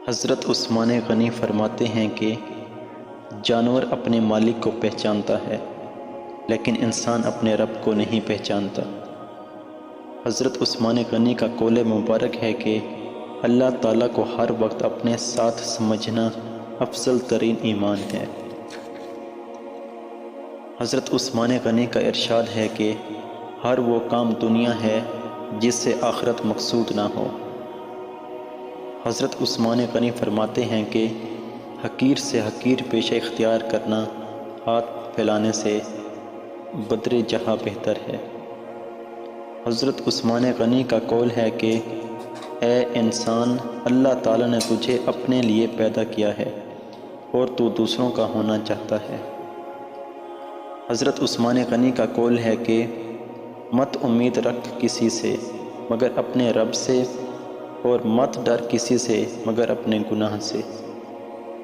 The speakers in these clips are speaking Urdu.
حضرت عثمان غنی فرماتے ہیں کہ جانور اپنے مالک کو پہچانتا ہے لیکن انسان اپنے رب کو نہیں پہچانتا۔ حضرت عثمان غنی کا قول مبارک ہے کہ اللہ تعالیٰ کو ہر وقت اپنے ساتھ سمجھنا افضل ترین ایمان ہے۔ حضرت عثمان غنی کا ارشاد ہے کہ ہر وہ کام دنیا ہے جس سے آخرت مقصود نہ ہو۔ حضرت عثمان غنی فرماتے ہیں کہ حقیر سے حقیر پیشہ اختیار کرنا ہاتھ پھیلانے سے بدر جہاں بہتر ہے۔ حضرت عثمان غنی کا قول ہے کہ اے انسان، اللہ تعالیٰ نے تجھے اپنے لیے پیدا کیا ہے اور تو دوسروں کا ہونا چاہتا ہے۔ حضرت عثمان غنی کا قول ہے کہ مت امید رکھ کسی سے مگر اپنے رب سے، اور مت ڈر کسی سے مگر اپنے گناہ سے۔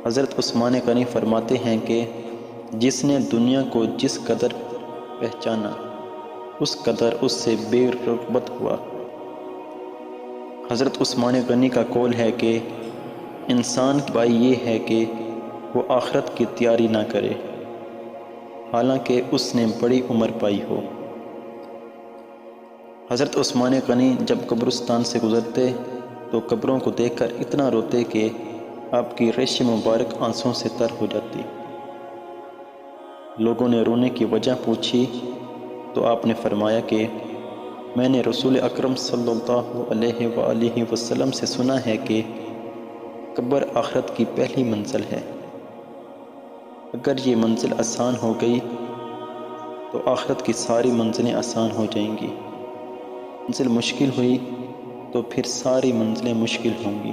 حضرت عثمان غنی فرماتے ہیں کہ جس نے دنیا کو جس قدر پہچانا اس قدر اس سے بے رغبت ہوا۔ حضرت عثمان غنی کا قول ہے کہ انسان کی بائی یہ ہے کہ وہ آخرت کی تیاری نہ کرے حالانکہ اس نے بڑی عمر پائی ہو۔ حضرت عثمان غنی جب قبرستان سے گزرتے تو قبروں کو دیکھ کر اتنا روتے کہ آپ کی ریش مبارک آنسوں سے تر ہو جاتی۔ لوگوں نے رونے کی وجہ پوچھی تو آپ نے فرمایا کہ میں نے رسول اکرم صلی اللہ علیہ وآلہ وسلم سے سنا ہے کہ قبر آخرت کی پہلی منزل ہے۔ اگر یہ منزل آسان ہو گئی تو آخرت کی ساری منزلیں آسان ہو جائیں گی، منزل مشکل ہوئی تو پھر ساری منزلیں مشکل ہوں گی۔